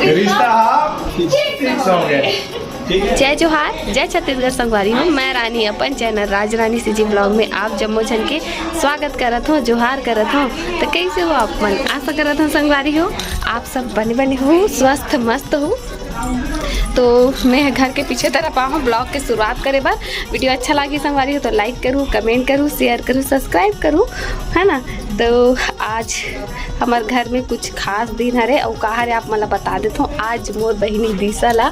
रिश्ता फिक्स हो गया। जय जोहार, जय छत्तीसगढ़ संगवारी हूँ। मैं रानी अपन चैनल राज रानी सीजी ब्लॉग में आप जम्मू जन के स्वागत करत हूँ, जोहार करत हूँ। तो कैसे हो आप मन? आशा करत हूँ संगवारी हो आप सब बने हो, स्वस्थ मस्त हो। तो मैं घर के पीछे तरफ आऊँ ब्लॉग के शुरुआत करे बार। वीडियो अच्छा लगी संगवारी हो तो लाइक करूँ, कमेंट करूँ, शेयर करूँ, सब्सक्राइब करूँ, है ना। तो आज हमारे घर में कुछ खास दिन हरे और कहा रे आप मला बता देता हूँ। आज मोर बहिनी दिशा ला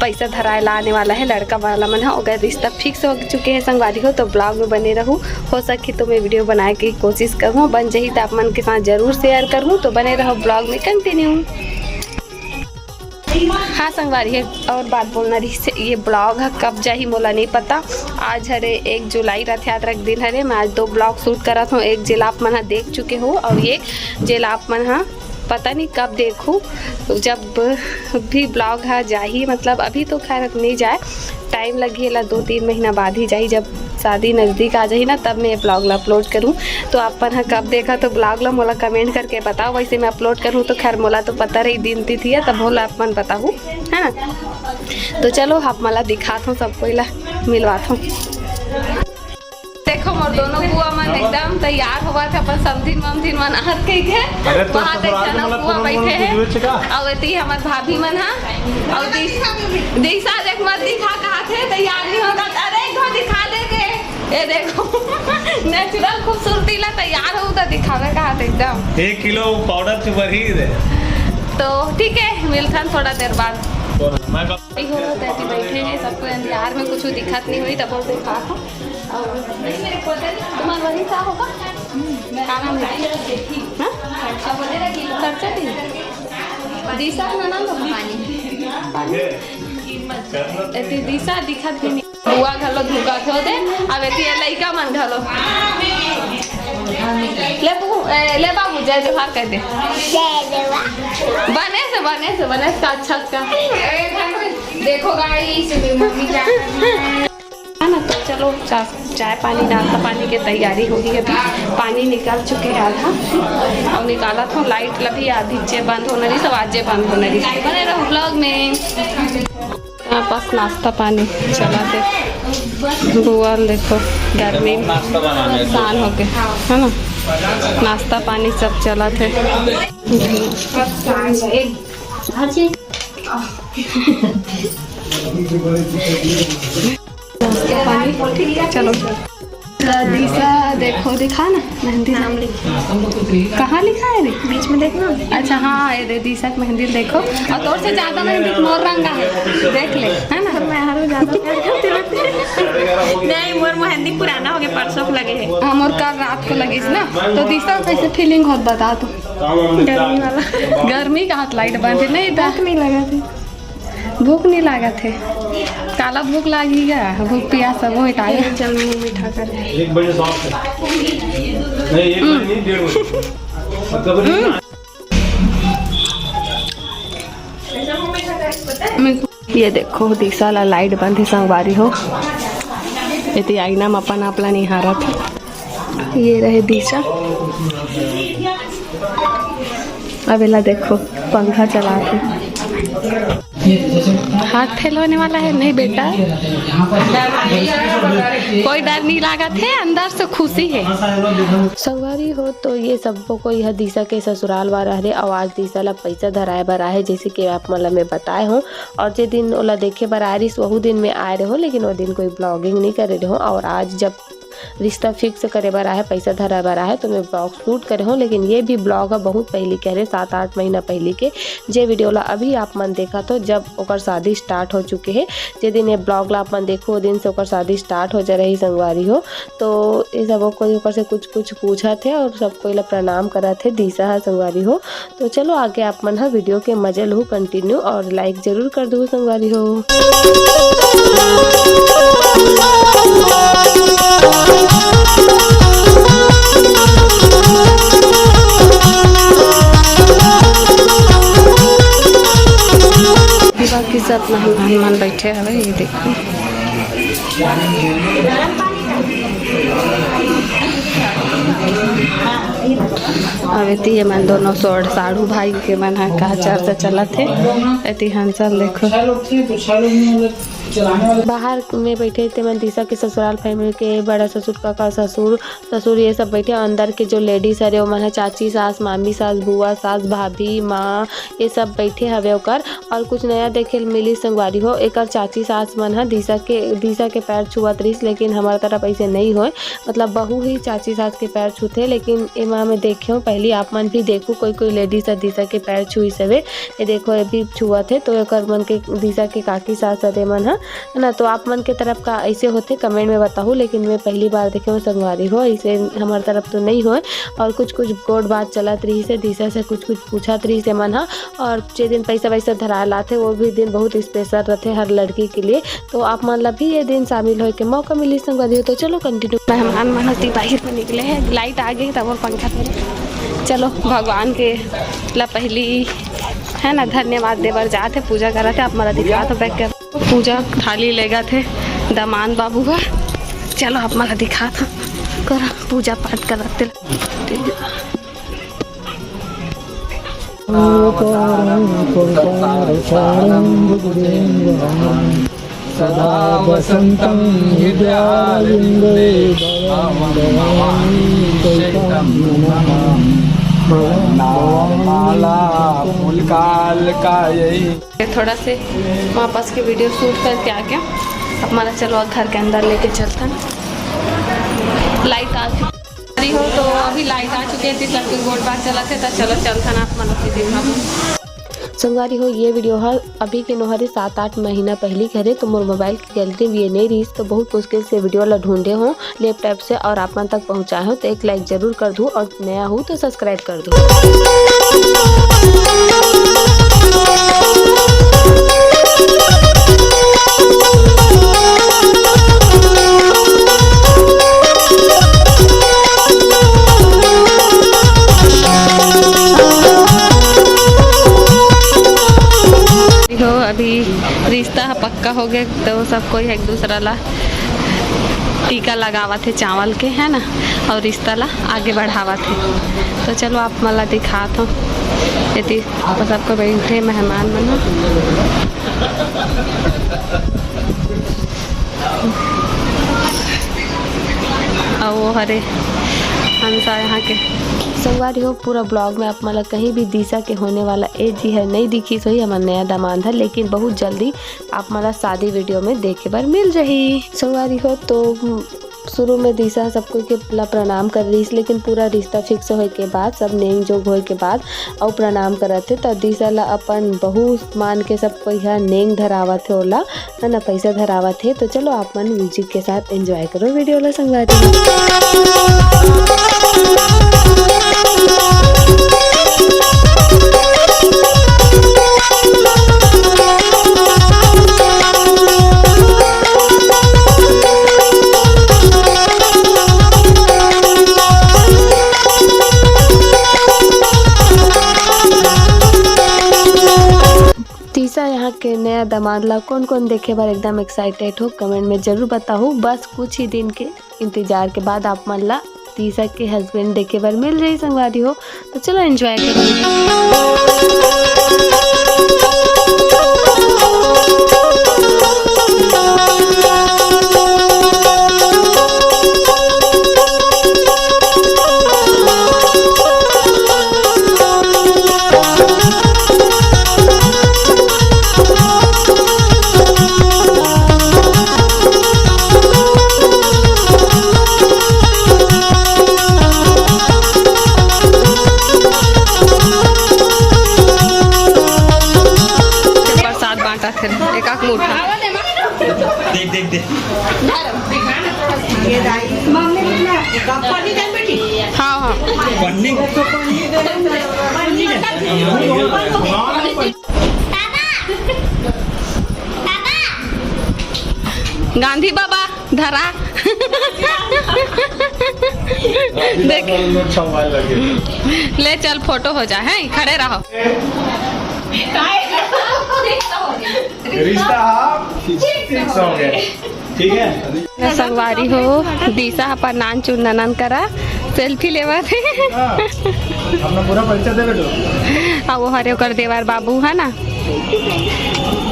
पैसा धराए ला आने वाला है, लड़का वाला मन है। अगर रिश्ता फिक्स हो चुके हैं संगवारी हो तो ब्लॉग में बने रहूँ। हो सके तो मैं वीडियो बनाए की कोशिश करूँ, बन जाही तो आप मन के साथ जरूर शेयर करूँ। तो बने रहो ब्लॉग में कंटिन्यू। हाँ संगवारी है और बात बोलना रही से ये ब्लॉग है कब जाही मोला नहीं पता। आज हरे 1 जुलाई रथ यात्रा के दिन हरे। मैं आज 2 ब्लॉग शूट करा था। एक जेल आप मन देख चुके हो और ये जेल आप मन पता नहीं कब देखूँ। जब भी ब्लॉग है जाही, मतलब अभी तो खैर नहीं जाए, टाइम लगी 2-3 महीना बाद ही जाही। जब शादी नज़दीक आ जाही ना तब मैं ब्लॉग ला अपलोड करूँ। तो अपन हाँ कब देखा तो ब्लॉग ला मोला कमेंट करके बताओ। वैसे मैं अपलोड करूँ तो खैर मोला तो पता रही दिन तिथि है, तब होला अपन बताऊँ, है ना। तो चलो आप मला दिखाता हूँ, सबको ला मिलवाता हूँ। देखो मोर दोनों बुआ मन एकदम तैयार हुआ थे। अपन समधिन ममधिन मन आहत कही थे वहाँ देखना बुआ बैठे हैं। और इतनी हमार भाभी मन है और दिशा देख मत दिखा कहा थे तैयार नहीं होगा। अरे एक दिखा देंगे, ये देखो नेचुरल खूबसूरती ला तैयार हो तो दिखावे कहा थे एकदम। 1 किलो पाउडर से भरी दे। तो ठीक है मिलता थोड़ा देर बाद। बैठे हैं सबको अंधियार में कुछ दिक्कत नहीं हुई तब देखा तुम्हारा वही क्या होगा दिशा ना दिशा दिखत भी नहीं। बुआ घलो धुका खो दे अब लइका मन घलो ले बाबू जय जोहार कह दे। बने से अच्छा का देखो गाइस मम्मी क्या है ना। तो चलो चाय पानी नाश्ता पानी की तैयारी होगी। अभी पानी निकाल चुके हैं आधा और निकाला था। लाइट लभी आधी चे बंद होना रही, सब आजे बंद होना रही। बने रहो ब्लॉग में। यहाँ पास नाश्ता पानी चला थे। बुआ देखो गर्मी नुकसान हो गए, है ना। नाश्ता पानी सब चला थे। चलो दिशा देखो दिखा ना मेहंदी नाम लिखा। कहाँ लिखा है रे? बीच में देखना। अच्छा हाँ ये दिशा की मेहंदी देखो। और तो से ज्यादा मेहंदी मोर रंगा है, देख ले, है ना। मैं हर ज्यादा नहीं मोर मेहंदी पुराना हो गया, परसों को लगे है। हाँ मोर कल रात को लगी ना। तो दिशा कैसे फीलिंग होत बता तो। गर्मी वाला गर्मी का हाथ लाइट बंद है नहीं भूख नहीं लगा थे। भूख नहीं लगा थे काला भूख लगी गया। भूख प्यास सब हो चल मुँह मीठा कर 1 बजे साफ नहीं 1 बजे नहीं 1:30 बजे मतलब ये देखो दिशा ला लाइट बंद है संगवारी हो। इतनी आईना में अपन आपला निहारा था। ये रहे दिशा। अबेला देखो पंखा चला के हाथ फेल होने वाला है। नहीं बेटा कोई डर नहीं लगा थे, अंदर से खुशी है संगवारी हो। तो ये सबको को यह दिशा के ससुराल वाला है। आवाज दिशा ला पैसा धराए बर आए जैसे कि आप मतलब मैं बताए हूँ। और जे दिन ओला देखे बर आ रही वही दिन में आए रहो, लेकिन वो दिन कोई ब्लॉगिंग नहीं करे रहो। और आज जब रिश्ता फिक्स करे बर है, पैसा धरा बर है, तो मैं ब्लॉग शूट करे हूँ। लेकिन ये भी ब्लॉग है बहुत पहले कह रहे 7-8 महीना पहले के। जे वीडियो ला अभी आप मन देखा तो जब ओकर शादी स्टार्ट हो चुके हैं। जे दिन ये ब्लॉग ला आप मन देखो वो दिन से ओकर शादी स्टार्ट हो जा रही संगवारी हो। तो ये सब कोई ओकर से कुछ पूछा थे और सबको ला प्रणाम करा थे। दिशा है संगवारी हो। तो चलो आगे आप मन है वीडियो के मजे लो कंटिन्यू और लाइक जरूर कर दो संगवारी हो। बाकी सब मेहमान बैठे हवे। ये देखो अब इति ये मन दोनों साड़ू भाई के मन है कहा चर्चा चलत है। इति हंसल देखो बाहर में बैठे थे मन दिशा के ससुराल फैमिली के बड़ा ससुर काका ससुर ये सब बैठे। अंदर के जो लेडीज हरे वो मन है चाची सास मामी सास बुआ सास भाभी माँ ये सब बैठे हवे ओकर। और कुछ नया देखे मिली संगवारी हो एक चाची सास मन है दिशा के पैर छुअत रहीस, लेकिन हमारे तरफ ऐसे नहीं हो, मतलब बहू ही चाची सास के पैर छूते। लेकिन एमा में देखे हो पहले आप मन भी देखो कोई लेडीज दिशा के पैर छुई सवे, ये देखो ये भी छुअत है। तो एक मन के दिशा के काकी सास अरे मन है ना। तो आप मन के तरफ का ऐसे होते कमेंट में बताओ, लेकिन मैं पहली बार देखे हूँ संगवारी हो, ऐसे हमारे तरफ तो नहीं हो। और कुछ गोट बात चलत रही से दिशा से कुछ पूछत रही से मन हा। और जे दिन पैसा वैसा धरा लाते वो भी दिन बहुत स्पेशल रहते हर लड़की के लिए। तो आप मन ला भी ये दिन शामिल हो के मौका मिली संगवारी हो। तो चलो कंटिन्यू। मेहमान मन हती बाहर में निकले हैं, लाइट आ गई तब और पंखा पे। चलो भगवान के ला पहली है ना धन्यवाद देवर जाते पूजा करा थे। आप मला दिखा तो बैठ कर पूजा थाली लेगा थे दमान बाबू का। चलो आप मला दिखा था कर पूजा पाठ करते। सदा वसंतं हृदयालिंगे माला फूलकाल का यही। थोड़ा से वापस के वीडियो शूट करके आ गया। अब हमारा चलो घर के अंदर लेके चलता ना। लाइट आ रही हो तो अभी लाइट आ चुके थे, सबके गोट बात चला थे तो चलो चलता ना आप मन संगवारी हो। ये वीडियो है अभी के नोहरे 7-8 महीना पहले करे। तो मोर मोबाइल की गैलरी भी नहीं रही तो बहुत मुश्किल से वीडियो ला ढूंढे हो लैपटॉप से और आप मन तक पहुँचाए हो। तो एक लाइक जरूर कर दूँ और नया हो तो सब्सक्राइब कर दूँ। अभी रिश्ता पक्का हो गया तो सब कोई एक दूसरा ला टीका लगावा थे चावल के है ना, और रिश्ता ला आगे बढ़ावा थे। तो चलो आप मला दिखा तो यदि सबको बैठे मेहमान बनो। और वो हरे हंसा यहाँ के संगवारी हो। पूरा ब्लॉग में आप मला कहीं भी दिशा के होने वाला एज ही है नहीं दिखी सोई हमारा नया दामाद है, लेकिन बहुत जल्दी आप मला शादी वीडियो में देखे बार मिल रही संगवारी हो। तो शुरू में दिशा सबको के प्रणाम कर रही, लेकिन पूरा रिश्ता फिक्स होए के बाद सब नेंग जोग होए के बाद और प्रणाम करत थे। तो दिशा ला अपन बहू मान के सब कोई यहाँ नेंग धरावा थे ओला है ना, पैसा धरावा थे। तो चलो आप मन म्यूजिक के साथ एंजॉय करो वीडियो ला संगवारी। यहाँ के नया दामाद ला कौन कौन देखे बार एकदम एक्साइटेड हो कमेंट में जरूर बताओ। बस कुछ ही दिन के इंतजार के बाद आप मन ला दिशा के हस्बैंड देखे बार मिल रही संगवारी हो। तो चलो एंजॉय करो। हाँ गांधी बाबा धरा देख ले चल फोटो हो जा है खड़े रहो। रिश्ता फिक्स हो गया ठीक है। संगवारी हो दिशा पर नान चुन ननन करा सेल्फी लेवा थे। अपना पूरा परिचय दे बेटो। अब वो हरे कर देवर बाबू है ना,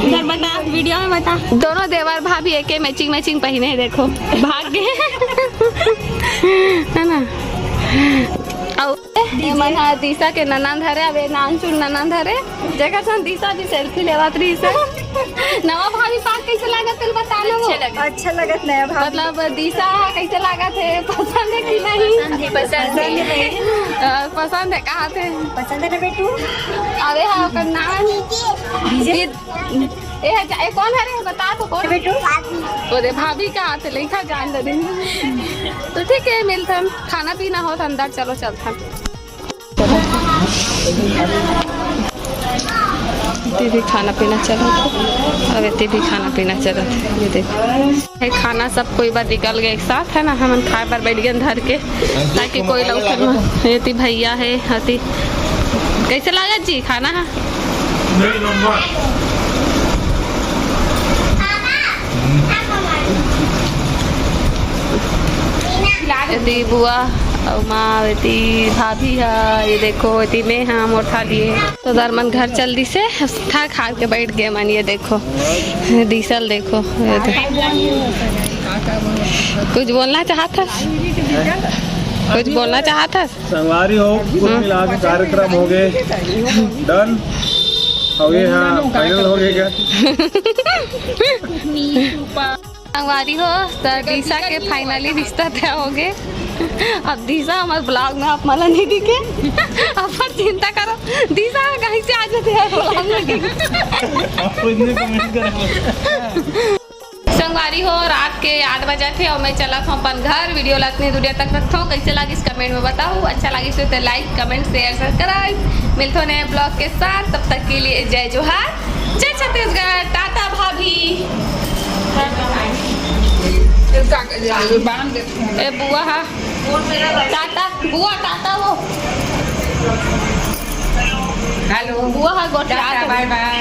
इधर बता, वीडियो में बता। दोनों देवर भाभी एक मैचिंग मैचिंग पहने हैं, देखो भाग गए है ना। और मन दिशा के ननंद हरे, अब नानचुन ननंद हरे जगह सन दिशा भी सेल्फी लेवत रही से। नवा भाभी पाक कैसे लागत है बता लो। अच्छा लगत नया भाभी, मतलब दिशा कैसे लागत है, पसंद है कि नहीं? पसंद है। पसंद है, कहाँ थे? पसंद है ना बेटू। अरे हाँ ओकर नाम ए कौन हरे बता तो कौन बेटू ओरे भाभी कहाँ थे, लिखा जान दे दिन। तो ठीक है मिलथन, खाना पीना हो तो अंदर चलो चलथन। ये भी खाना पीना चला था, अब ये भी खाना पीना चला था। ये देखो है खाना सब कोई बार निकल गए एक साथ है ना, हम खाए पर बैठ गए धर के ताकि कोई लोग। ये भैया है हती, कैसे लगा जी खाना है? यदि बुआ और माँ बेटी भाभी है, ये देखो यदि मैं हम उठा लिए तो दरमन घर चल दी से था खा के बैठ गए मन। ये देखो डीसल देखो, ये कुछ बोलना चाहता, कुछ बोलना चाहता। संगवारी हो कुल मिला के कार्यक्रम हो गए डन, और ये हाँ फाइनल हो गया क्या? संगवारी हो तो दिशा के फाइनली रिश्ता तय हो गए। अब दिशा हमारे ब्लॉग में आप मला नहीं दिखे, अब पर चिंता करो दिशा कहीं से आ जाते हैं ब्लॉग में। संगवारी हो रात के 8 बजे थे और मैं चला था अपन घर। वीडियो लगनी दूरिया तक रखता हूँ, कैसे लगी इस कमेंट में बताओ। अच्छा लगी तो लाइक कमेंट शेयर सब्सक्राइब। मिलते हो नए ब्लॉग के साथ, तब तक के लिए जय जोहार, जय छत्तीसगढ़, टाटा भाभी। ए बुआ हा टाटा, बुआ टाटा वो हेलो बुआ हा गोटा बाय बाय।